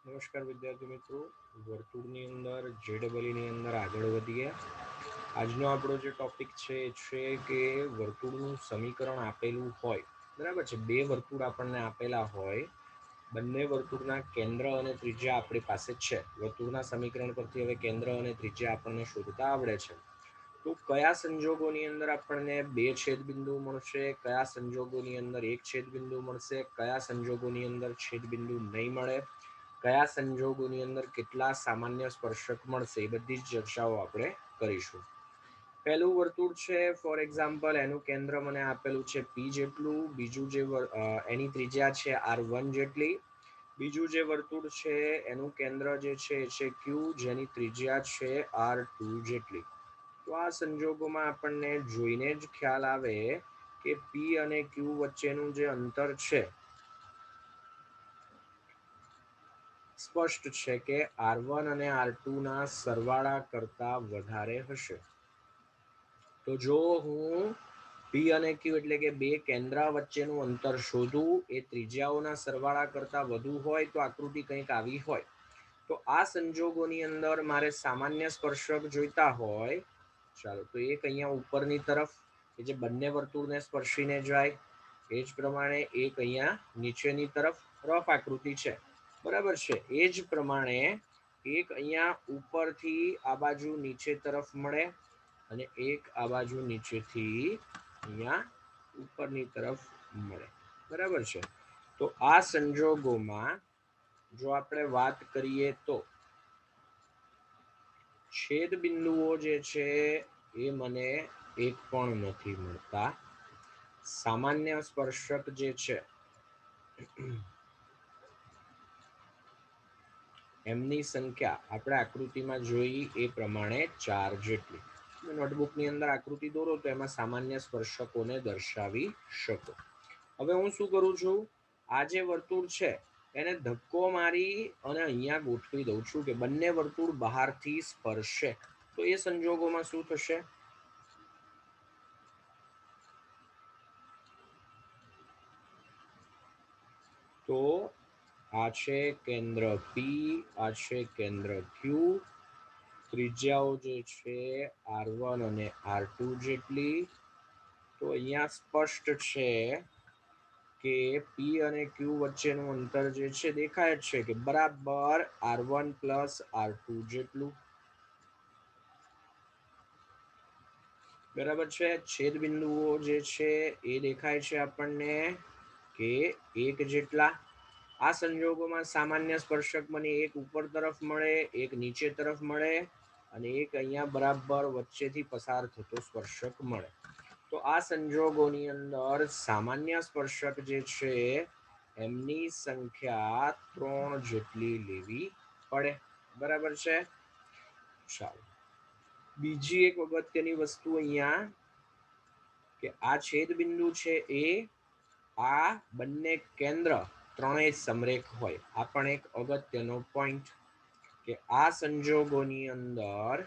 નમસ્કાર વિદ્યાર્થી મિત્રો, વર્તુળની અંદર જેડબલની અંદર આગળ વધીએ. આજનો આપણો જે ટોપિક છે કે વર્તુળનું સમીકરણ આપેલું હોય, બરાબર છે. બે વર્તુળ આપણને આપેલા હોય, બંને વર્તુળના કેન્દ્ર અને ત્રિજ્યા આપણી પાસે છે. વર્તુળના સમીકરણ પરથી હવે કેન્દ્ર અને ત્રિજ્યા આપણને શોધતા આવડે છે. તો કયા સંજોગોની અંદર આપણને બે છેદબિંદુ મળશે, કયા સંજોગોની અંદર એક છેદબિંદુ મળશે, કયા સંજોગોની અંદર છેદબિંદુ નહીં મળે, કયા સંજોગોની અંદર કેટલા સામાન્ય સ્પર્શક મળશે, એ બધી જ ચર્ચાઓ આપણે કરીશું. પહેલું વર્તુળ છે, ફોર એક્ઝામ્પલ એનું કેન્દ્ર મને આપેલું છે પી જેટલું, બીજું જે એની ત્રિજ્યા છે R1 જેટલી, બીજું જે વર્તુળ છે એનું કેન્દ્ર જે છે ક્યુ, જેની ત્રિજ્યા છે R2 જેટલી. તો આ સંજોગોમાં આપણને જોઈને જ ખ્યાલ આવે કે પી અને ક્યુ વચ્ચેનું જે અંતર છે સ્પષ્ટ છે કે R1 અને R2 ના સરવાળા કરતા વધારે હશે. તો જો હું પી અને ક્યુ એટલે કે બે કેન્દ્ર વચ્ચેનું અંતર શોધું, એ ત્રિજ્યાઓના સરવાળા કરતા વધુ હોય તો આકૃતિ કંઈક આવી હોય. તો આ સંજોગોની અંદર મારે સામાન્ય સ્પર્શક જોઈતા હોય, ચાલો તો એક અહીંયા ઉપરની તરફ કે જે બંને વર્તુળને સ્પર્શીને જાય, એ જ પ્રમાણે એક અહીંયા નીચેની તરફ રફ આકૃતિ છે, બરાબર છે. એ જ પ્રમાણે એક અહીંયા ઉપરથી આ બાજુ નીચે તરફ મળે અને એક આ બાજુ નીચેથી અહીંયા ઉપરની તરફ મળે, બરાબર છે. તો આ સંજોગોમાં જો આપણે વાત કરીએ તો છેદ બિંદુઓ જે છે એ મને એક પણ નથી મળતા. સામાન્ય સ્પર્શક જે છે એમની સંખ્યા આપણે આકૃતિમાં જોઈ એ પ્રમાણે 4 જેટલી. નોટબુકની અંદર આકૃતિ દોરો તો એમાં સામાન્ય સ્પર્શકોને દર્શાવી શકો. હવે હું શું કરું છું, આ જે વર્તુળ છે એને ધક્કો મારી અને અહીંયા ગોઠવી દઉં છું કે બંને વર્તુળ બહારથી સ્પર્શે. તો એ સંજોગોમાં શું થશે? તો આ છે કેન્દ્ર પી, આ છે કેન્દ્ર ક્યુ, ત્રિજ્યાઓ જે છે R1 અને R2 જેટલી. તો અહીંયા સ્પષ્ટ છે કે પી અને ક્યુ વચ્ચેનું અંતર જે છે દેખાય જ છે કે બરાબર R1 પ્લસ R2 જેટલું, બરાબર છે. છેદ બિંદુઓ જે છે એ દેખાય છે આપણને કે એક જેટલા. આ સંજોગોમાં સામાન્ય સ્પર્શક મને એક ઉપર તરફ મળે, એક નીચે તરફ મળે અને એક અહીંયા બરાબર વચ્ચેથી પસાર થતો સ્પર્શક મળે. તો આ સંજોગોની અંદર સામાન્ય સ્પર્શક જે છે એમની સંખ્યા 3 જેટલી લેવી પડે, બરાબર છે. ચાલો, બીજી એક અગત્યની વસ્તુ અહીંયા કે આ છેદ બિંદુ છે એ આ બંને કેન્દ્ર ત્રણેય સમરેખ હોય. આ પણ એક અગત્યનો પોઈન્ટ કે આ સંજોગોની અંદર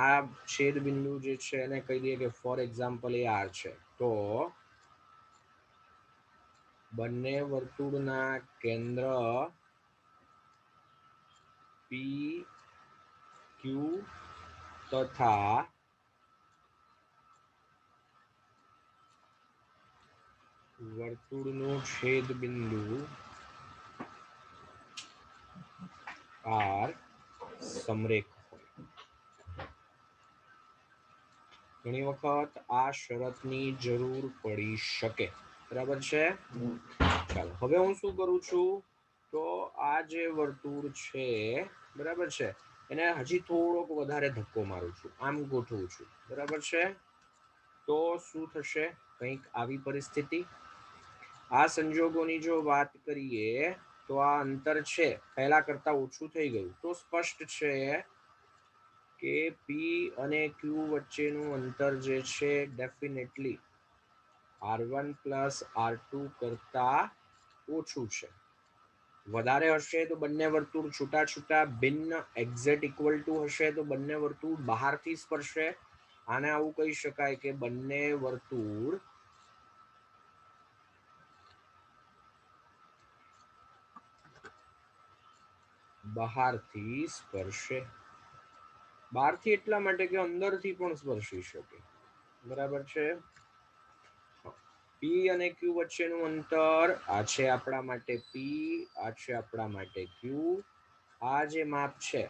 આ છેદ બિંદુ જે છે એને કહી દઈએ કે ફોર એક્ઝામ્પલ એ આર છે. તો બંને વર્તુળના કેન્દ્ર પી ક્યુ તથા વર્તુળનું છેદ બિંદુ આર સમરેખ હોય. ઘણી વખત આ શરતની જરૂર પડી શકે, બરાબર છે. ચાલો, હવે હું શું કરું છું, તો આ જે વર્તુળ છે બરાબર છે એને હજી થોડોક વધારે ધક્કો મારું છું, આમ ગોઠવું છું, બરાબર છે. તો શું થશે? કંઈક આવી પરિસ્થિતિ. આ સંજોગોની જો વાત કરીએ તો આ અંતર છે પહેલા કરતા ઓછું થઈ ગયું. તો સ્પષ્ટ છે કે પી અને ક્યુ વચ્ચેનું અંતર જે છે ડેફિનેટલી R1 પ્લસ R2 કરતા ઓછું છે. વધારે હશે તો બંને વર્તુળ છૂટા છૂટા ભિન્ન એક્ઝેક્ટ ઇક્વલ ટુ હશે તો બંને વર્તુળ બહારથી સ્પર્શે. આને આવું કહી શકાય કે બંને વર્તુળ બહારથી સ્પર્શે. બહારથી એટલા માટે કે અંદરથી પણ સ્પર્શી શકે. બરાબર છે. પી અને ક્યુ વચ્ચેનું અંતર આ છે આપણા માટે પી, આ છે આપણા માટે ક્યુ. આ જે માપ છે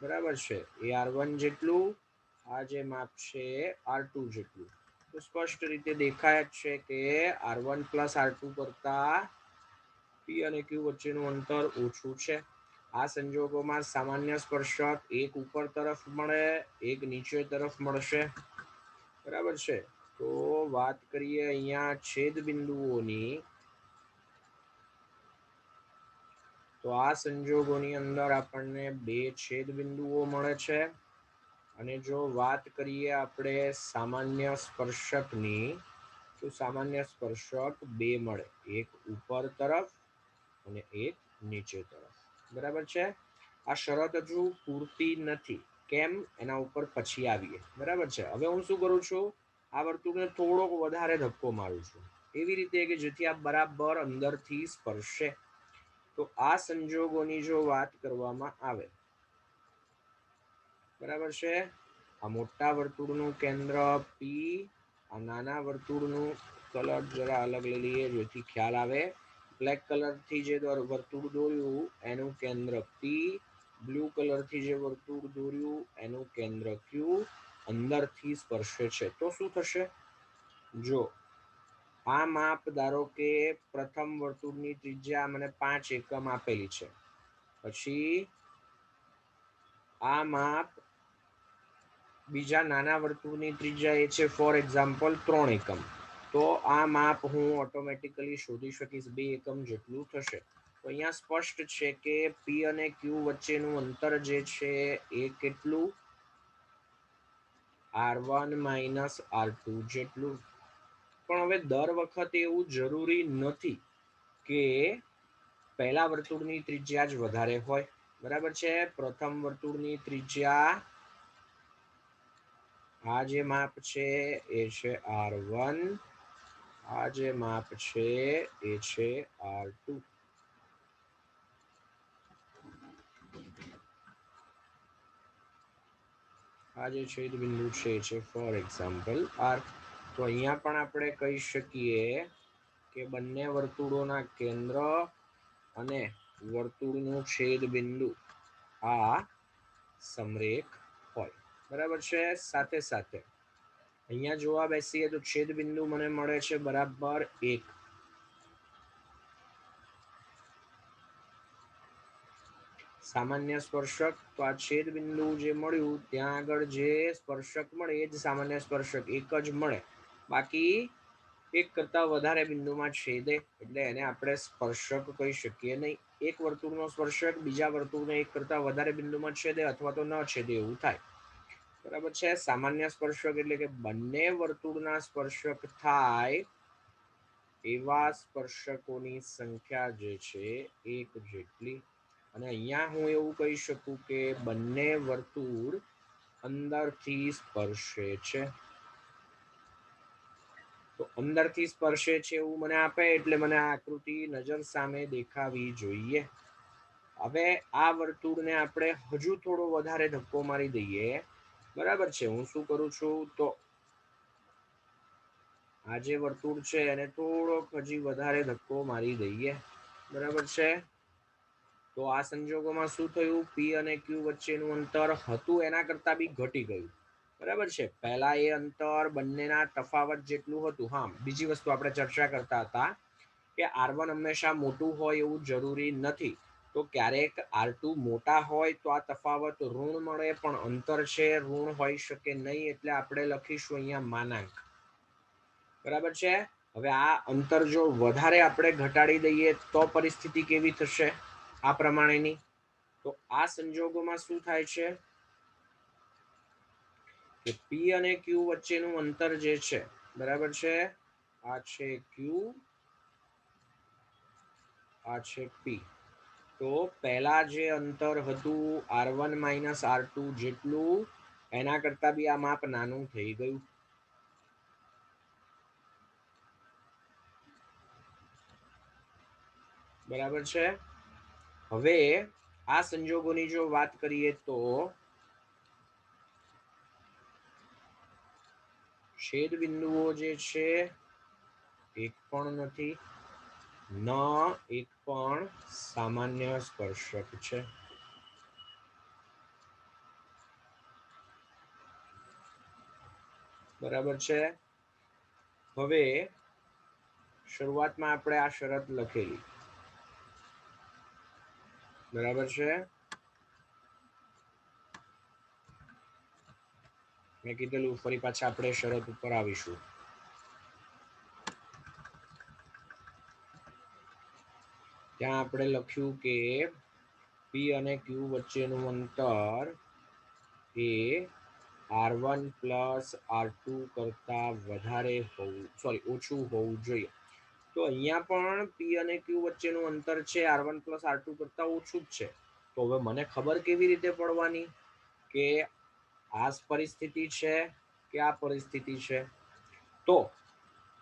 બરાબર છે એ R1 જેટલું, આ જે માપ છે R2 જેટલું. તો સ્પષ્ટ રીતે દેખાય જ છે કે R1 પ્લસ R2 કરતા પી અને ક્યુ વચ્ચેનું અંતર ઓછું છે. આ સંજોગોમાં સામાન્ય સ્પર્શક એક ઉપર તરફ મળે, એક નીચે તરફ મળશે. બરાબર છે. તો વાત કરીએ અહીંયા છેદ બિંદુઓની, તો આ સંજોગોની અંદર આપણને બે છેદ બિંદુઓ મળે છે. અને જો વાત કરીએ આપણે સામાન્ય સ્પર્શકની, તો સામાન્ય સ્પર્શક બે મળે, એક ઉપર તરફ અને એક નીચે તરફ. બરાબર છે. આ શરત હજુ પૂરતી નથી. કેમ? એના ઉપર પછી આવીએ. બરાબર છે. હવે હું શું કરું છું, આ વર્તુળને થોડોક વધારે ધક્કો મારું છું, એવી રીતે કે જેથી આ બરાબર અંદરથી સ્પર્શે. તો આ સંજોગોની જો વાત કરવામાં આવે, બરાબર છે, આ મોટા વર્તુળનું કેન્દ્ર પી, આ નાના વર્તુળનું કલર જરા અલગ લઈ લઈએ જેથી ખ્યાલ આવે. બ્લેક કલરથી જે વર્તુળ દોર્યું એનું કેન્દ્ર પી, બ્લુ કલરથી જે વર્તુળ દોર્યું એનું કેન્દ્ર ક્યુ, અંદરથી સ્પર્શે છે. તો શું થશે? જો આ માપ ધારો કે પ્રથમ વર્તુળની ત્રિજ્યા મને 5 એકમ આપેલી છે, પછી આ માપ બીજા નાના વર્તુળની ત્રિજ્યા એ છે ફોર એક્ઝામ્પલ 3 એકમ. તો આ માપ હું ઓટોમેટિકલી શોધી શકીશ 2 એકમ જેટલું થશે. તો અહીંયા સ્પષ્ટ છે કે પી અને ક્યુ વચ્ચેનું અંતર જે છે એ કેટલું? R1 માઇનસ R2 જેટલું. પણ હવે દર વખતે એવું જરૂરી નથી કે પહેલા વર્તુળની ત્રિજ્યા જ વધારે હોય. બરાબર છે. પ્રથમ વર્તુળની ત્રિજ્યા, આ જે માપ છે એ છે R1, આ જે માપ છે એ છે R2. આ જે છેદ બિંદુ છે એ છે ફોર એક્ઝામ્પલ R. તો અહીંયા પણ આપણે કહી શકીએ કે બંને વર્તુળોના કેન્દ્ર અને વર્તુળનું છેદ બિંદુ આ સમરેખ હોય. બરાબર છે. સાથે સાથે અહીંયા જોવા બેસીએ તો છેદ બિંદુ મને મળે છે બરાબર 1. સામાન્ય સ્પર્શક, તો આ છેદ બિંદુ જે મળ્યું ત્યાં આગળ જે સ્પર્શક મળે એ જ સામાન્ય સ્પર્શક એક જ મળે. બાકી એક કરતા વધારે બિંદુમાં છેદે એટલે એને આપણે સ્પર્શક કહી શકીએ નહીં. એક વર્તુળનો સ્પર્શક બીજા વર્તુળને એક કરતા વધારે બિંદુમાં છેદે અથવા તો ન છેદે એવું થાય. બરાબર છે. સામાન્ય સ્પર્શક એટલે કે બંને વર્તુળના સ્પર્શક થાય એવા સ્પર્શકોની સંખ્યા જે છે એક જેટલી. અને અહીંયા હું એવું કહી શકું કે બંને વર્તુળ અંદરથી સ્પર્શે છે. તો અંદરથી સ્પર્શે છે એવું મને આપે એટલે મને આ આકૃતિ નજર સામે દેખાવી જોઈએ. હવે આ વર્તુળને આપણે હજુ થોડો વધારે ધક્કો મારી દઈએ. બરાબર છે. હું શું કરું છું, તો આ જે વર્તુળ છે એને થોડોક હજી વધારે ધક્કો મારી દઈએ. બરાબર છે. તો આ સંજોગોમાં શું થયું, પી અને ક્યુ વચ્ચેનું અંતર હતું એના કરતા બી ઘટી ગયું. બરાબર છે. પહેલા એ અંતર બંનેના તફાવત જેટલું હતું. હા, બીજી વસ્તુ આપણે ચર્ચા કરતા હતા કે R1 હંમેશા મોટું હોય એવું જરૂરી નથી. તો ક્યારેક R2 મોટા હોય તો આ તફાવત ઋણ મળે, પણ અંતર છે ઋણ હોઈ શકે નહીં, એટલે આપણે લખીશું અહીંયા માનાંક. બરાબર છે. હવે આ અંતર જો વધારે આપણે ઘટાડી દઈએ તો પરિસ્થિતિ કેવી થશે આ પ્રમાણેની? તો આ સંજોગોમાં શું થાય છે કે પી અને ક્યુ વચ્ચેનું અંતર જે છે, બરાબર છે, આ છે ક્યુ, આ છે પી. તો પહેલા જે અંતર હતું R1 માઇનસ R2 જેટલું, એના કરતા બી આ માપ નાનું થઈ ગયું. બરાબર છે. હવે આ સંજોગોની જો વાત કરીએ તો છેદ બિંદુઓ જે છે એક પણ નથી, ન એક પણ સામાન્ય સ્પર્શક છે. બરાબર છે. હવે શરૂઆતમાં આપણે આ શરત લખેલી, બરાબર છે. મેં કીધેલું ફરી પાછા આપણે શરત ઉપર આવીશું. ત્યાં આપણે લખ્યું કે પી અને ક્યુ વચ્ચેનું અંતર એ R1 પ્લસ R2 કરતા વધારે ઓછું હોવું જોઈએ. તો અહીંયા પણ પી અને ક્યુ વચ્ચેનું અંતર છે R1 પ્લસ R2 કરતા ઓછું જ છે. તો હવે મને ખબર કેવી રીતે પડવાની કે આ પરિસ્થિતિ છે કે આ પરિસ્થિતિ છે? તો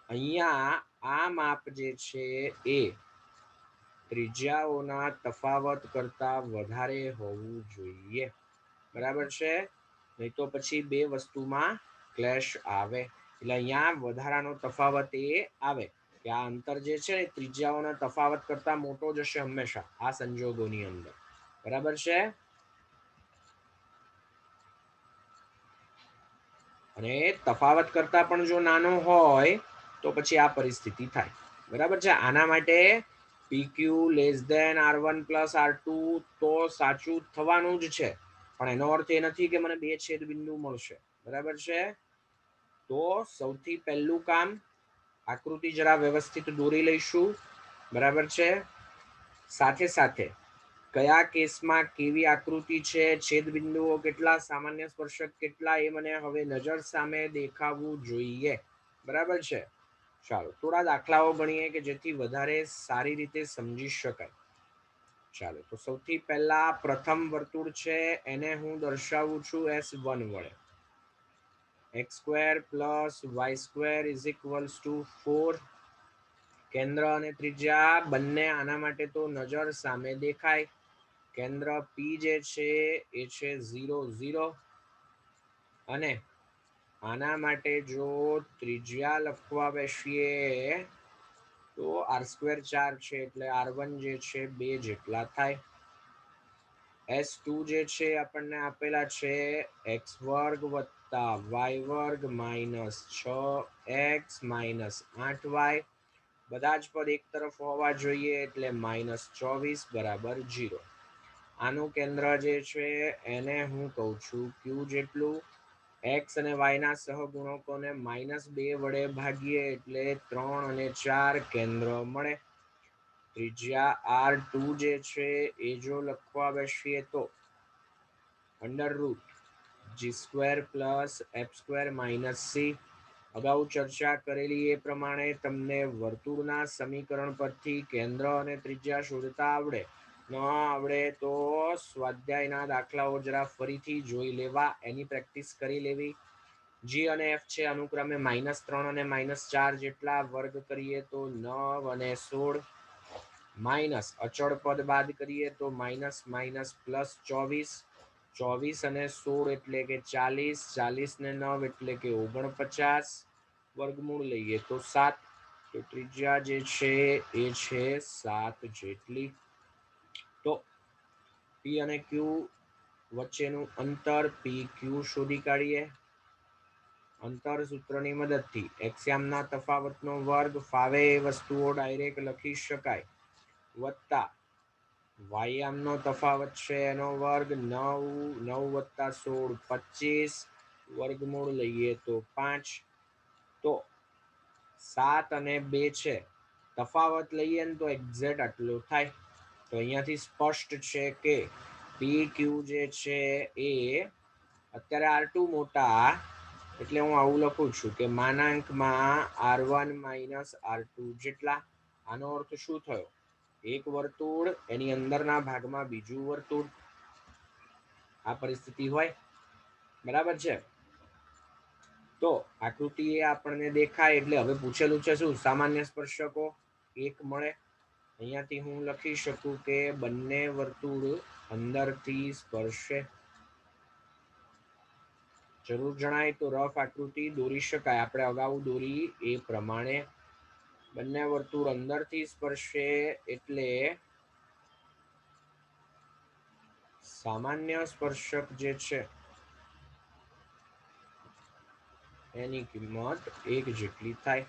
અહીંયા આ માપ જે છે એ ત્રિજ્યાઓના તફાવત કરતા વધારે હોવું જોઈએ. બરાબર છે. નહીં તો પછી બે વસ્તુમાં ક્લેશ આવે. એટલે અહીંયા વધારાનો તફાવત એ આવે કે આ અંતર જે છે ને ત્રિજ્યાઓના તફાવત કરતા મોટો જ હશે હંમેશા આ સંજોગોની અંદર. બરાબર છે. અને તફાવત કરતા પણ જો નાનો હોય તો પછી આ પરિસ્થિતિ થાય. બરાબર છે. આના માટે PQ less than R1 plus R2 તો સાચું થવાનું જ છે, પણ એનો અર્થ એ નથી કે મને બે છેદ બિંદુ મળશે. બરાબર છે. તો સૌથી પહેલું કામ આકૃતિ જરા વ્યવસ્થિત દોરી લઈશું. બરાબર છે. સાથે સાથે કયા કેસમાં કેવી આકૃતિ છે, છેદ બિંદુઓ કેટલા, સામાન્ય સ્પર્શક કેટલા, એ મને હવે નજર સામે દેખાવું જોઈએ. બરાબર છે. ચાલો થોડા દાખલાઓ ગણીએ કે જેથી વધારે સારી રીતે સમજી શકાય. ચાલો તો સૌથી પહેલા પ્રથમ વર્તુળ છે એને હું દર્શાવું છું S1 વડે. x² plus y² is equals to 4. કેન્દ્ર અને ત્રિજ્યા બંને આના માટે તો નજર સામે દેખાય. કેન્દ્ર P જે છે એ છે 0 0 અને આના માટે જો ત્રિજ્યા લખવા બેસીએ તો R² 4 છે એટલે R1 જે છે 2 જેટલા થાય. S2 જે છે આપણને આપેલા છે x² વત્તા y² minus 6x minus 8y. બધા જ પદ એક તરફ હોવા જોઈએ એટલે -24 બરાબર 0. આનું કેન્દ્ર જે છે એને હું કહું છું Q જેટલું. x અને y ના સહગુણકોને -2 વડે ભાગીએ એટલે 3 અને 4 કેન્દ્ર મળે. ત્રિજ્યા R2 જે છે એ જો લખવા બેસીએ તો √g² plus f² minus c. અગાઉ ચર્ચા કરેલી એ પ્રમાણે તમને વર્તુળના સમીકરણ પરથી કેન્દ્ર અને ત્રિજ્યા શોધતા આવડે. ન આવડે તો સ્વાધ્યાયના દાખલાઓ જરા ફરીથી જોઈ લેવા, એની પ્રેક્ટિસ કરી લેવી. g અને f છે અનુક્રમે -3 અને -4 જેટલા. વર્ગ કરીએ તો 9 અને 16. માઇનસ અચળ પદ બાદ કરીએ તો માઇનસ માઇનસ પ્લસ 24. 24 અને 16 એટલે કે 40. 40 ને 9 એટલે કે 49. વર્ગમૂળ લઈએ તો 7. તો ત્રિજ્યા જે છે એ છે 7 જેટલી. તો P અને Q વચ્ચેનું અંતર PQ શોધી કાઢીએ. અંતર સૂત્રની મદદથી એક્સ્યામના તફાવતનો વર્ગ ફાવે એ વસ્તુઓ ડાયરેક્ટ લખી શકાય, વત્તા વાયામનો તફાવત છે એનો વર્ગ 9 9 વત્તા 16 25. વર્ગમૂળ લઈએ તો 5. તો 7 અને 2 છે, તફાવત લઈએ ને તો એક્ઝેક્ટ આટલો થાય. તો અહીંયાથી સ્પષ્ટ છે કે PQ જે છે એ અત્યારે R2 મોટા એટલે હું આવું લખું છું કે માનાંકમાં R1 માઇનસ R2 જેટલા. આનો અર્થ શું થયો? એક વર્તુળ એની અંદરના ભાગમાં બીજું વર્તુળ, આ પરિસ્થિતિ હોય. બરાબર છે. તો આકૃતિ એ આપણને દેખાય એટલે હવે પૂછેલું છે શું? સામાન્ય સ્પર્શકો 1 મળે. અહીંયાથી હું લખી શકું કે બંને વર્તુળ અંદરથી સ્પર્શે. જરૂર જણાય તો રફ આકૃતિ દોરી શકાય, આપણે અગાઉ દોરી એ પ્રમાણે. બંને વર્તુળ અંદરથી સ્પર્શે એટલે સામાન્ય સ્પર્શક જે છે એની કિંમત 1 જેટલી થાય.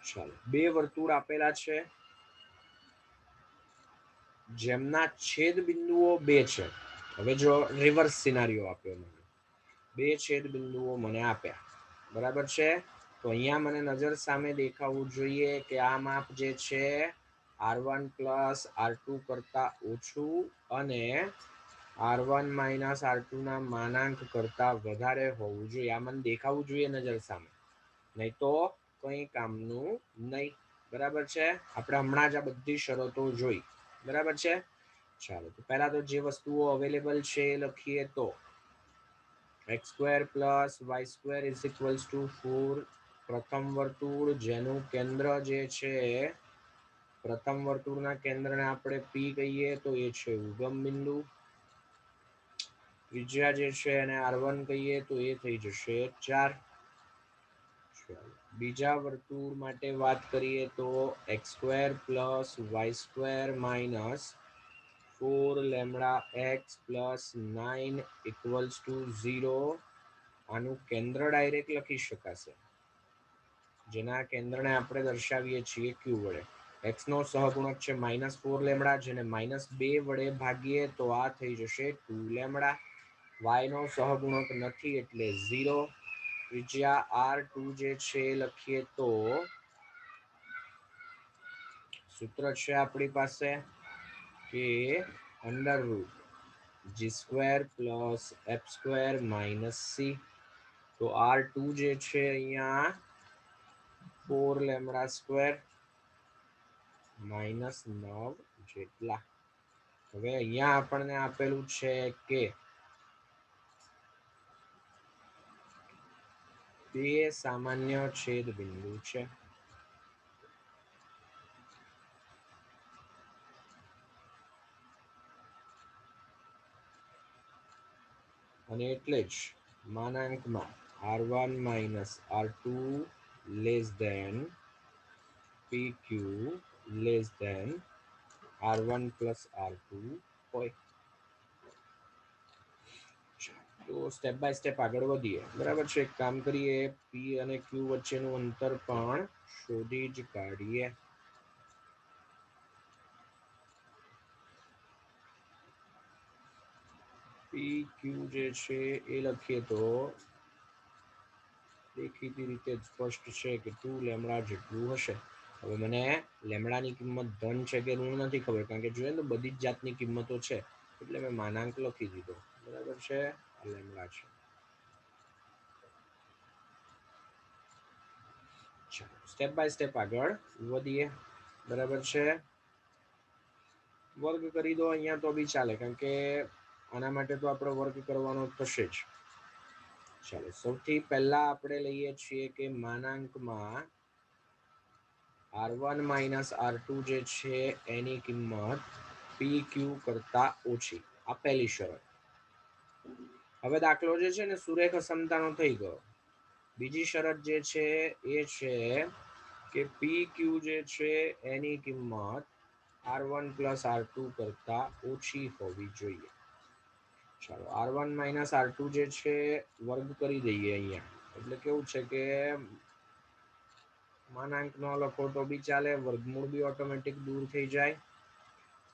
ચાલો, બે વર્તુળ આપેલા છે જેમના છેદ બિંદુઓ 2 છે. હવે જો રિવર્સ સિનારીઓ આપ્યો, મને બે છેદ બિંદુઓ મને આપ્યા, બરાબર છે. તો અહીંયા મને નજર સામે દેખાવું જોઈએ કે આ માપ જે છે R1 પ્લસ R2 કરતા ઓછું અને R1 માઇનસ R2 ના માનાંક કરતા વધારે હોવું જોઈએ. આ મને દેખાવું જોઈએ નજર સામે, નહીં તો કંઈ કામનું નહીં. બરાબર છે. આપણે હમણાં જ આ બધી શરતો જોઈ, બરાબર છે. ચાલો, તો પહેલા તો જે વસ્તુઓ અવેલેબલ છે એ લખીએ. તો x² plus y² is equals to 4. પ્રથમ વર્તુળ જેનું કેન્દ્ર જે છે, પ્રથમ વર્તુળના કેન્દ્રને આપણે P કહીએ તો એ છે ઉગમ બિંદુ. ત્રિજ્યા જે છે એને R1 કહીએ તો એ થઈ જશે 4. બીજા વર્તુળ માટે વાત કરીએ તો x² plus y² minus 4 lambda x plus 9 equals to 0. આનું કેન્દ્ર ડાયરેક્ટ લખી શકાશે, જેના કેન્દ્રને આપણે દર્શાવીએ છીએ q વડે. x નો સહગુણક છે -4 લેમ્બડા, જેને -2 વડે ભાગીએ તો આ થઈ જશે 2 લેમ્બડા. y નો સહગુણક નથી એટલે 0. ત્રિજ્યા R2 જે છે લખીએ તો સૂત્ર છે આપણી પાસે કે √g² plus f² minus c. તો R2 જે છે અહીંયા 4 લેમ્બડા સ્ક્વેર -9 જેટલા. હવે અહીંયા આપણને આપેલું છે કે બે સામાન્ય છેદ બિંદુ છે. અને એટલે જ માનાંકમાં R1 minus R2 less than PQ less than R1 plus R2 હોય. તો સ્ટેપ બાય સ્ટેપ આગળ વધીએ, બરાબર છે. એક કામ કરીએ, P અને Q વચ્ચેનું અંતર પણ શોધી જ કાઢીએ. PQ જે છે એ લખીએ તો દેખીતી રીતે સ્પષ્ટ છે કે 2 લેમ્બડા જેટલું હશે. હવે મને લેમ્બડાની કિંમત ધન છે કે ઋણ નથી ખબર, કારણ કે જોઈએ તો બધી જ જાતની કિંમતો છે એટલે મેં માનાંક લખી દીધો, બરાબર છે. આ લેમ્બડા છે. ચાલો, સ્ટેપ બાય સ્ટેપ આગળ વધીએ, બરાબર છે. વર્ગ કરી દો અહીંયા તો બી ચાલે, કારણ કે આના માટે તો આપણે વર્ગ કરવાનો થશે જ. ચાલો, સૌથી પહેલા આપણે લઈએ છીએ કે માનાંકમાં R1 માઇનસ R2 જે છે એની કિંમત PQ કરતા ઓછી. આ પહેલી શરત. હવે દાખલો જે છે ને સુરેખ અસમતાનો થઈ ગયો. બીજી શરત જે છે એ છે કે PQ જે છે એની કિંમત R1 પ્લસ R2 કરતા ઓછી હોવી જોઈએ. ચાલો, R1 માઇનસ R2 જે છે વર્ગ કરી દઈએ અહીંયા. એટલે કેવું છે કે માનાંક ન લખો તો બી ચાલે, વર્ગમૂળ બી ઓટોમેટિક દૂર થઈ જાય.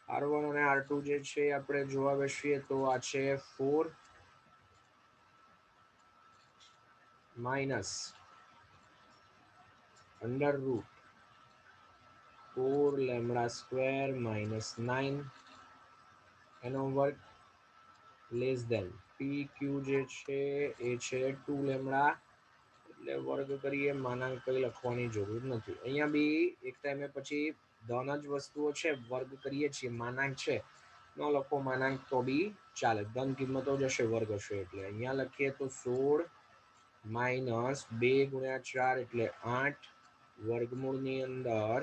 R1 અને R2 જે છે આપણે જોવા બેસીએ તો આ છે 4 માઇનસ √4 લેમ્બડા સ્ક્વેર માઇનસ 9 એનો વર્ગ લેસ ધેન PQ જે છે એ છે 2 લેમ્બડા. એટલે વર્ગ કરીએ, માનાંક કઈ લખવાની જરૂર નથી. અહીંયા બી એક ટાઈમે પછી ધન જ વસ્તુઓ છે, વર્ગ કરીએ છીએ, માનાંક છે ન લખો માનાંક તો બી ચાલે, ધન કિંમતો જ હશે વર્ગ હશે એટલે. અહીંયા લખીએ તો 16 માઇનસ 2 ગુણ્યા 4 એટલે 8 વર્ગમૂળની અંદર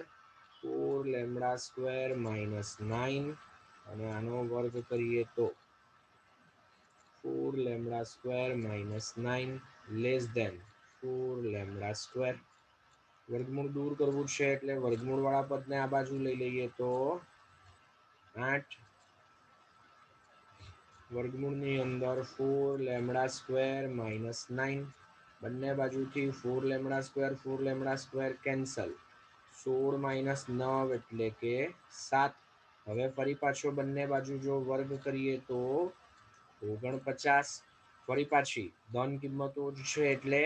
4 લેમડા સ્ક્વેર માઇનસ 9 અને આનો વર્ગ કરીએ તો 4 lambda square minus 9 less than 4 lambda square. વર્ગમૂળ દૂર કરવું છે એટલે વર્ગમૂળ વાળા પદને આ બાજુ લઈ લઈએ તો 8 વર્ગમૂળની અંદર 4 લેમડા સ્ક્વેર માઇનસ 9 બંને બાજુથી 4 લેમડા સ્ક્વેર કેન્સલ 16 માઇનસ 9 એટલે કે 7. હવે ફરી પાછો બંને બાજુ જો વર્ગ કરીએ તો 49. ફરી પાછી ધન કિંમતો જ છે એટલે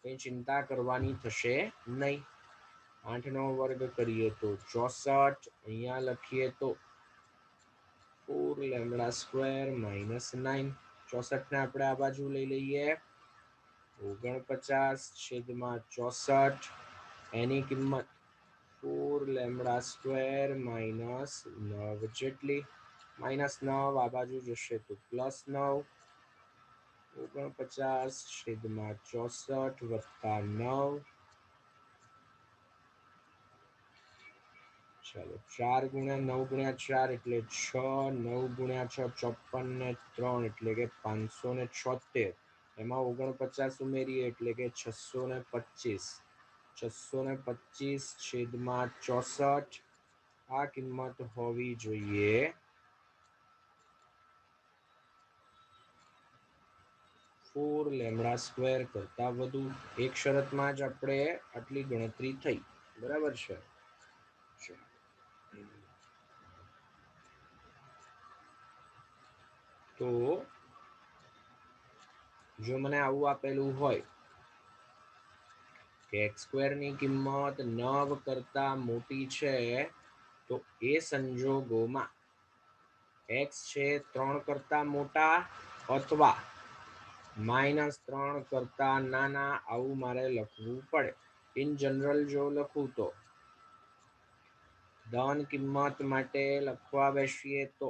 કંઈ ચિંતા કરવાની થશે નહીં. 8નો વર્ગ કરીએ તો 64. અહીંયા લખીએ તો 4 લેમડા સ્ક્વેર માઇનસ 9. 64ને આપણે આ બાજુ લઈ લઈએ 49/64. એની કિંમત 4 લેમડા સ્ક્વેર માઇનસ 9 જેટલી. -9 આ બાજુ જશે તો +9. 49/64 વત્તા 9. ચાલો 4 ગુણ્યા 9 ગુણ્યા 4 એટલે 6. 9 ગુણ્યા 6 54 ને 3 એટલે કે 576. એમાં 49 ઉમેરીએ એટલે કે 625. 625/64. આ કિંમત હોવી જોઈએ 4 લેમડા સ્ક્વેર કરતા વધુ. એક શરતમાં જ આપણે આટલી ગણતરી થઈ. બરાબર છે. તો જો મને આવું આપેલું હોય કે x સ્ક્વેરની કિંમત 9 કરતા મોટી છે તો એ સંજોગોમાં x છે 3 કરતા મોટા અથવા -3 કરતા નાના આવું મારે લખવું પડે. ઇન જનરલ જો લખું તો ધન કિંમત માટે લખવા બેસીએ તો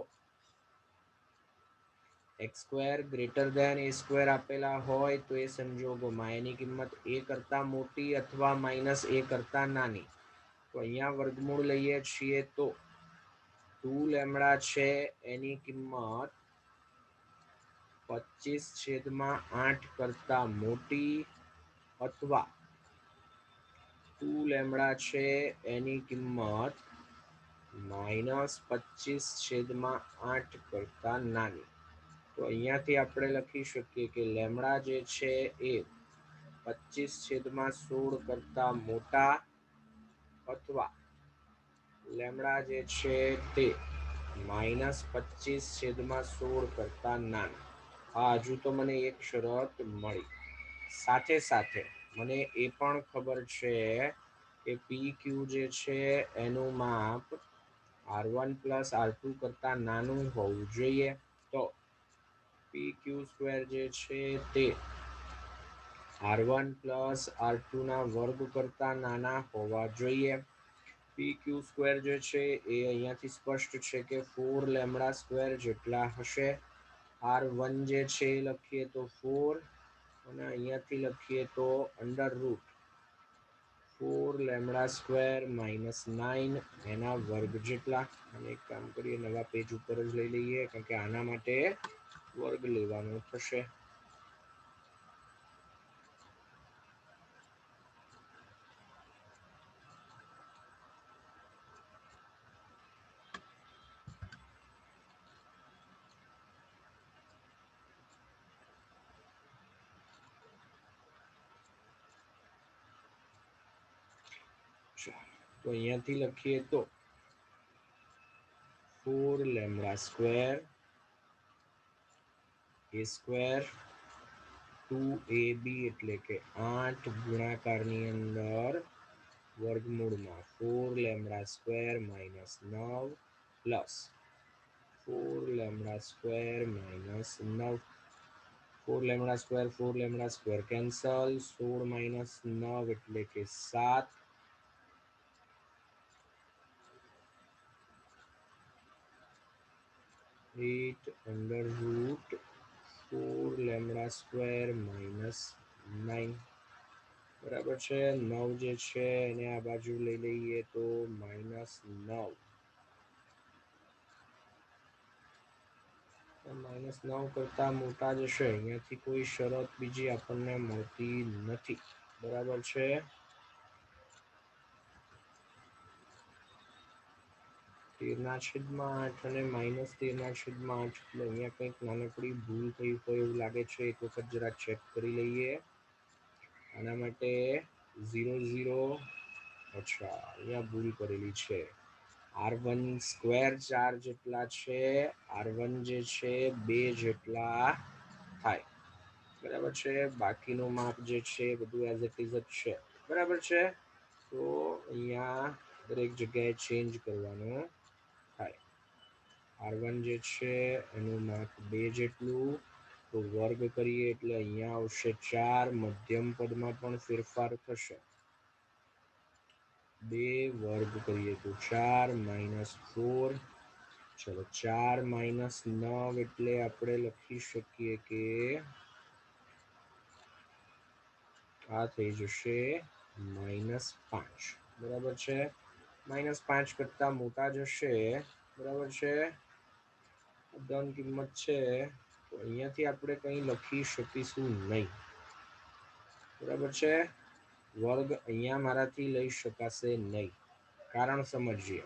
x square greater than a square આપેલા હોય તો એ સંજોગોમાં એની કિંમત a કરતા મોટી અથવા -a કરતા નાની. તો અહીંયા વર્ગમૂળ લઈએ છીએ તો 2 લેમડા છે એની કિંમત 25/8 કરતા મોટી અથવા 2 લેમડા છે એની કિંમત -25/8 કરતા નાની. તો અહીંયાથી આપણે લખી શકીએ કે લેમડા જે છે એ 25/16 કરતા મોટા અથવા લેમડા જે છે તે -25/16 કરતા નાના. હા, હજુ તો મને એક શરત મળી. સાથે સાથે મને એ પણ ખબર છે કે PQ જે છે એનું માપ R1 + R2 કરતા નાનું હોવું જોઈએ. તો PQ સ્ક્વેર જે છે તે R1 + R2 ના વર્ગ કરતા નાના હોવા જોઈએ. PQ સ્ક્વેર જે છે એ અહીંયાથી સ્પષ્ટ છે કે 4 લેમડા સ્ક્વેર જેટલા હશે. R1 જે છે એ લખીએ તો 4 અને અહીંયાથી લખીએ તો √4 લેમડા સ્ક્વેર -9 એના વર્ગ જેટલા. અને એક કામ કરીએ નવા પેજ ઉપર જ લઈ લઈએ કારણ કે આના માટે વર્ગ લેવાનો થશે. તો અહીંયાથી લખીએ તો 4 lambda square a square 2ab એટલે કે 8 ગુણાકારની અંદર વર્ગમૂળમાં 4 lambda square -9 plus 4 lambda square -9. 4 lambda square cancel 16 - 9 એટલે કે 7. 8 √4 લેમડા સ્ક્વેર -9. બરાબર છે। 9 જે છે એને આ બાજુ લઈ લઈએ તો -9, -9 કરતા મોટા જશે, અહીંયાથી કોઈ શરત બીજી આપણને મળતી નથી। બરાબર છે। 13/8 અને -13/8, એટલે અહીંયા કંઈક નાનકડી ભૂલ થઈ હોય એવું લાગે છે। એક વખત જરા ચેક કરી લઈએ। આના માટે 0 0, અચ્છા અહીંયા ભૂલ કરેલી છે। r1 સ્ક્વેર 4 જેટલા છે, r1 જે છે 2 જેટલા થાય। બરાબર છે। બાકીનું માપ જે છે બધું એઝ ઇટ ઇઝ જ છે। બરાબર છે। તો અહીંયા દરેક જગ્યાએ ચેન્જ કરવાનું થાય। r1 જે છે એનું માપ 2 જેટલું, તો વર્ગ કરીએ એટલે અહીંયા આવશે 4, મધ્યમ પદમાં પણ ફેરફાર થશે। 2 વર્ગ કરીએ તો 4 -4, ચલો 4 - 9 એટલે આપણે લખી શકીએ કે આ થઈ જશે -5। બરાબર છે। -5 કરતા મોટા જશે। બરાબર છે। ધન કિંમત છે તો અહીંયાથી આપણે કંઈ લખી શકીશું નહીં। બરાબર છે। વર્ગ અહીંયા મારાથી લઈ શકાશે નહીં। કારણ સમજીએ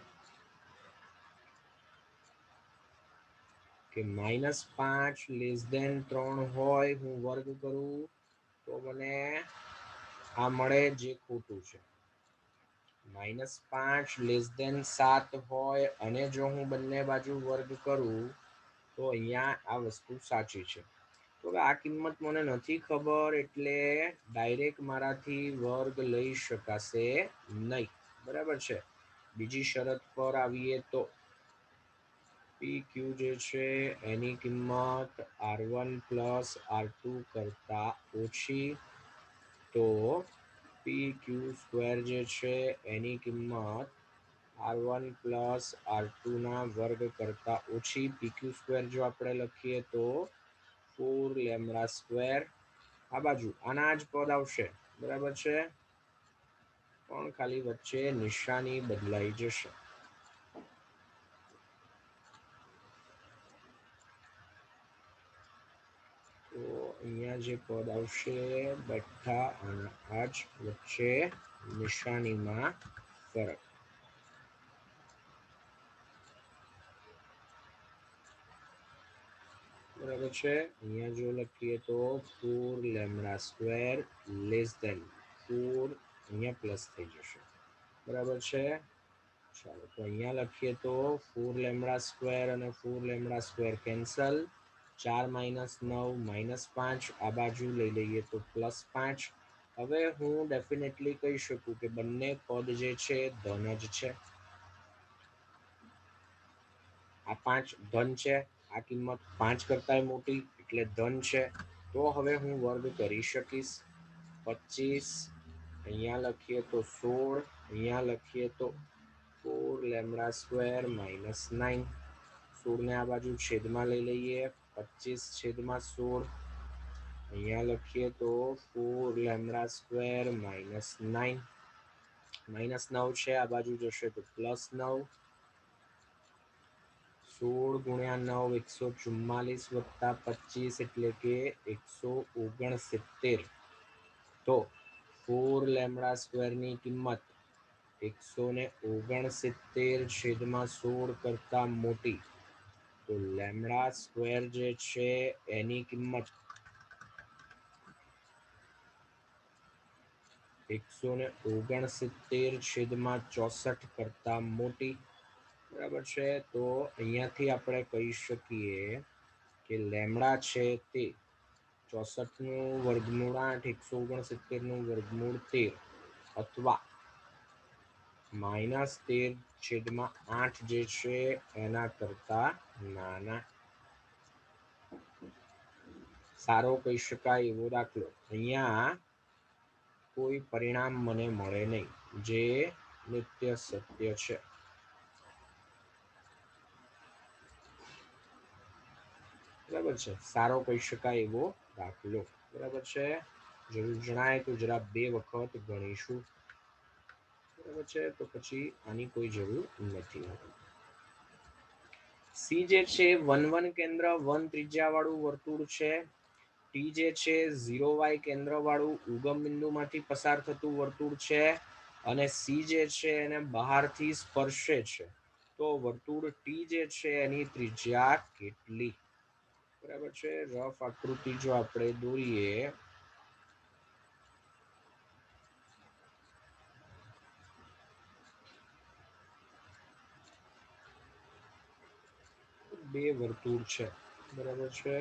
કે -5 <3 હોય, હું વર્ગ કરું તો મને આ મળે જે ખોટું છે। -5 7 હોય અને જો હું બંને બાજુ વર્ગ કરું તો અહીંયા આ વસ્તુ સાચી છે। તો હવે આ કિંમત મને નથી ખબર, એટલે ડાયરેક્ટ મારાથી વર્ગ લઈ શકાશે નહીં। બરાબર છે। બીજી શરત પર આવીએ તો PQ જે છે એની કિંમત r1 + r2 કરતા ઓછી, તો PQ² જે છે એની કિંમત r1 + r2 ના વર્ગ કરતા ઓછી। PQ² જો આપણે લખીએ તો 4λ², આ બાજુ આના જ પદ આવશે। બરાબર છે। પણ ખાલી વચ્ચે નિશાની બદલાઈ જશે। તો અહીંયા જે પદ આવશે બધા આના જ વચ્ચે નિશાનીમાં ફરક। બરાબર છે। અહીંયા જો લખીએ તો 4λ² <4, અહીંયા પ્લસ થઈ જશે। બરાબર છે। ચાલો તો અહીંયા લખીએ તો 4λ² અને 4λ² કેન્સલ, 4 - 9 -5, આ બાજુ લઈ લઈએ તો +5। હવે હું ડેફિનેટલી કહી શકું કે બંને પદ જે છે ધન જ છે। આ 5 ધન છે, આ કિંમત 5 કરતાંય મોટી એટલે ધન છે। તો હવે હું વર્ગ કરી શકીશ। 25, અહીંયા લખીએ તો 16, અહીંયા લખીએ તો 4λ² -9, 16 ને આ બાજુ છેદમાં લઈ લઈએ, 25/16, અહીંયા લખીએ તો 4λ² -9, -9 છે આ બાજુ જશે તો +9, 16 × 9 144 + 25 એટલે કે 169। તો 4λ² ની કિંમત 169/16 કરતા મોટી, તો λ² જે છે એની કિંમત 169/64 કરતા મોટી। બરાબર છે। તો અહીંયાથી આપણે કહી શકીએ કે લેમડા છે તે 64/8, 169/13 અથવા -13/8 જે છે એના કરતા નાના। સારો કહી શકાય એવો દાખલો। અહીંયા કોઈ પરિણામ મને મળે નહીં, જે નિત્ય સત્ય છે। બરાબર છે। સારો કહી શકાય એવો દાખલો। બરાબર છે। જરૂર જણાય તો જરા 2 વખત ગણીશું, બરાબર છે, તો પછી આની કોઈ જરૂર નથી. સી જે છે 1 1 કેન્દ્ર 1 ત્રિજ્યા વાળું વર્તુળ છે. ટી જે છે 0 y કેન્દ્ર વાળું ઉગમ બિંદુમાંથી પસાર થતું વર્તુળ છે, અને સી જે છે એને બહારથી સ્પર્શે છે. તો વર્તુળ ટી જે છે એની ત્રિજ્યા કેટલી? બરાબર છે. રફ આકૃતિ જો આપણે દોરીએ, બે વર્તુળ છે, બરાબર છે.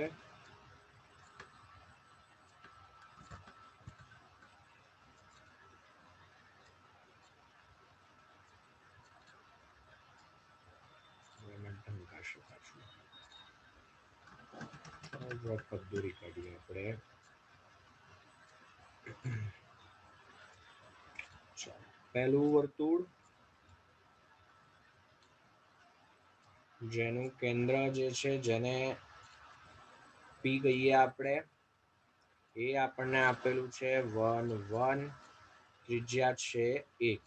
દોરી કાઢીએ આપણે. પહેલું વર્તુળ જેનું કેન્દ્ર જે છે, જેને પી કહીએ આપણે, એ આપણને આપેલું છે 1 1, ત્રિજ્યા છે 1,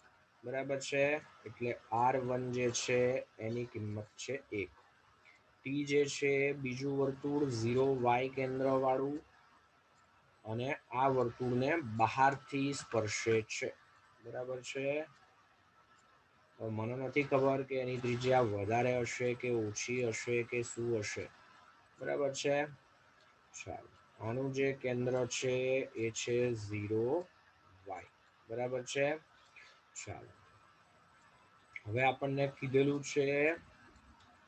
બરાબર છે. એટલે R1 જે છે એની કિંમત છે 1. ટી જે છે બીજું વર્તુળ 0 y કેન્દ્ર વાળું, અને આ વર્તુળને બહારથી સ્પર્શે છે, બરાબર છે. મને નથી ખબર કે એની ત્રિજ્યા વધારે હશે કે ઓછી હશે કે શું હશે, બરાબર છે. ચાલો, આનું જે કેન્દ્ર છે એ છે 0 y, બરાબર છે. ચાલો, હવે આપણને કીધેલું છે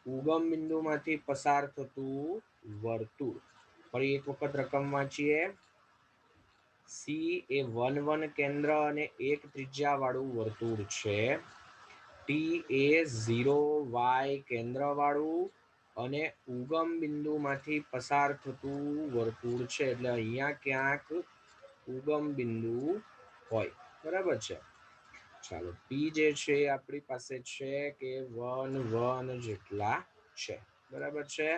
ઉગમ બિંદુમાંથી પસાર થતું વર્તુળ. ફરી એક વખત રકમ વાંચીએ. સી એ 1 1 કેન્દ્ર અને 1 ત્રિજ્યા વાળું વર્તુળ છે. ટી એ 0 y કેન્દ્ર વાળું અને ઉગમ બિંદુમાંથી પસાર થતું વર્તુળ છે. એટલે અહીંયા ક્યાંક ઉગમ બિંદુ હોય, બરાબર છે. ચાલો, પી જે છે આપણી પાસે છે કે 1 1 જેટલા છે, બરાબર છે.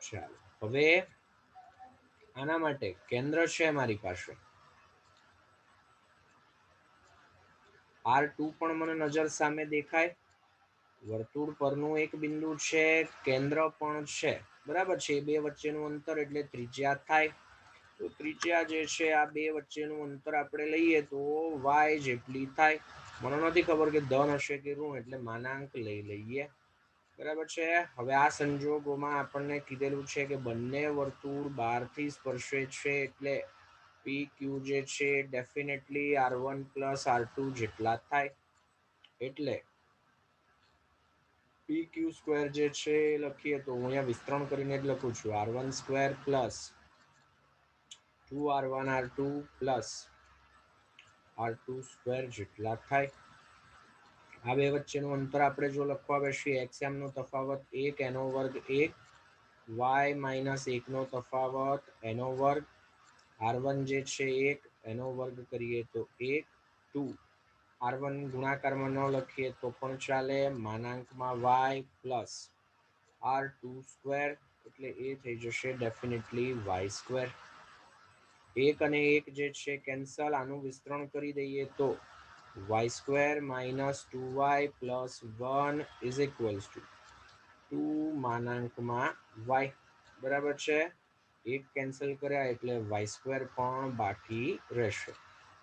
ચાલો, હવે આના માટે કેન્દ્ર છે મારી પાસે R2 પણ મને નજર સામે દેખાય. વર્તુળ પરનું એક બિંદુ છે, કેન્દ્ર પણ છે, બરાબર છે. બે વચ્ચેનું અંતર એટલે ત્રિજ્યા થાય. તો ત્રિજ્યા જે છે આ બે વચ્ચેનું અંતર આપણે લઈએ તો y જેટલી થાય. મને નથી ખબર કે ધન હશે કે ઋણ, એટલે માનાંક લઈ લઈએ, બરાબર છે. હવે આ સંજોગોમાં આપણને કીધેલું છે કે બંને વર્તુળ બહારથી સ્પર્શે છે, એટલે પી ક્યુ જે છે ડેફિનેટલી R1 પ્લસ R2 જેટલા થાય. એટલે પી ક્યુ સ્ક્વેર જે છે એ લખીએ તો હું અહીંયા વિસ્તરણ કરીને જ લખું છું, R1 square plus 2R1 R2 plus R2 square જેટલા થાય. આ બે વચ્ચેનું અંતર આપણે જો લખવા બેસીએ, એક્સ નો તફાવત 1 એનો વર્ગ 1, y માઇનસ 1 નો તફાવત એનો વર્ગ, R1 જે છે 1 એનો વર્ગ કરીએ તો 1, 2 R1 ગુણાકારમાં ન લખીએ તો પણ ચાલે, માનાંકમાં y પ્લસ R2 સ્ક્વેર, એટલે એ થઈ જશે ડેફિનેટલી y સ્ક્વેર. 1 અને 1 જે છે કેન્સલ, આનું વિસ્તરણ કરી દઈએ તો y square minus 2y plus 1 is equals to 2 માનાંકમાં y, બરાબર છે. 1 કેન્સલ કર્યા એટલે y સ્ક્વેર પણ બાકી રહેશે.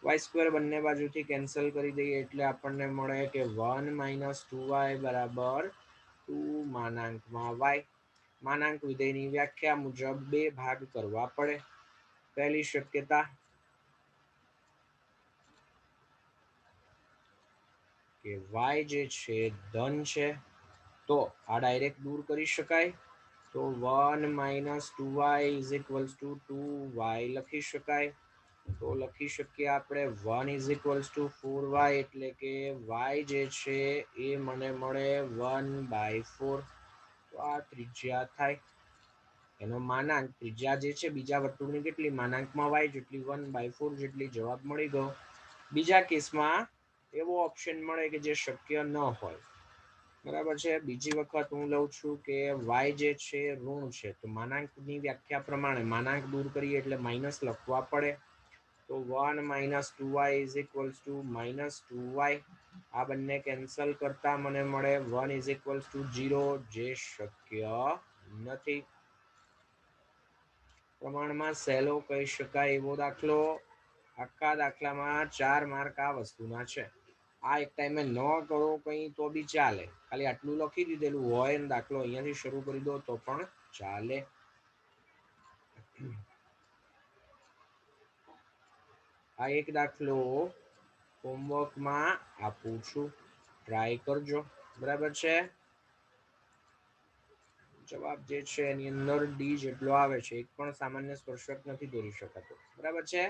y સ્ક્વેર બંને બાજુથી કેન્સલ કરી દઈએ એટલે આપણને મળે કે 1 માઇનસ 2y બરાબર 2 માનાંકમાં y. માનાંક વિધેયની વ્યાખ્યા મુજબ બે ભાગ કરવા પડે. પહેલી શક્યતા કે y જે છે ધન છે, તો આ ડાયરેક્ટ દૂર કરી શકાય. તો 1 minus 2y is equals to 2y લખી શકાય. તો લખી શકીએ આપણે 1 ઇઝ ઇક્વલ્સ ટુ 4y, એટલે કે y જે છે એ મને મળે 1/4. તો આ ત્રિજ્યા થાય. એનો માનાંક ત્રિજ્યા જે છે બીજા વર્તુળની કેટલી, માનાંકમાં y જેટલી 1/4 જેટલી, જવાબ મળી ગયો. બીજા કેસમાં એવો ઓપ્શન મળે કે જે શક્ય ન હોય, બરાબર છે. બીજી વખત હું લઉં છું કે y જે છે ઋણ છે, તો માનાંકની વ્યાખ્યા પ્રમાણે માનાંક દૂર કરીએ એટલે માઇનસ લખવા પડે. તો 1 - 2y is equals to -2y. આ બંને કેન્સલ કરતા મને મળે 1 ઇઝ ઇક્વલ્સ ટુ 0, જે શક્ય નથી. પ્રમાણમાં સહેલો કહી શકાય એવો દાખલો. આખા દાખલામાં 4 માર્ક આ વસ્તુના છે. આ એક ટાઈમે ન કરો કંઈ તો બી ચાલે, ખાલી આટલું લખી દીધેલું હોય ને દાખલો અહીંયાથી શરૂ કરી દો તો પણ ચાલે. આ એક દાખલો હોમવર્કમાં આપું છું, ટ્રાય કરજો. બરાબર છે. જવાબ જે છે એની અંદર ડી જેટલો આવે છે. એક પણ સામાન્ય સ્પર્શક નથી દોરી શકાતો. બરાબર છે.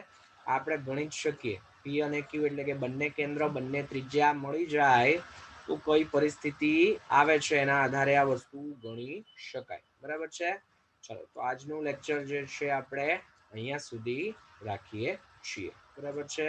આપણે ગણી જ શકીએ પી અને ક્યુ એટલે કે બંને કેન્દ્ર બંને ત્રિજ્યા મળી જાય તો કઈ પરિસ્થિતિ આવે છે એના આધારે આ વસ્તુ ગણી શકાય. બરાબર છે. ચલો તો આજનું લેક્ચર જે છે આપણે અહીંયા સુધી રાખીએ છીએ. બરાબર છે.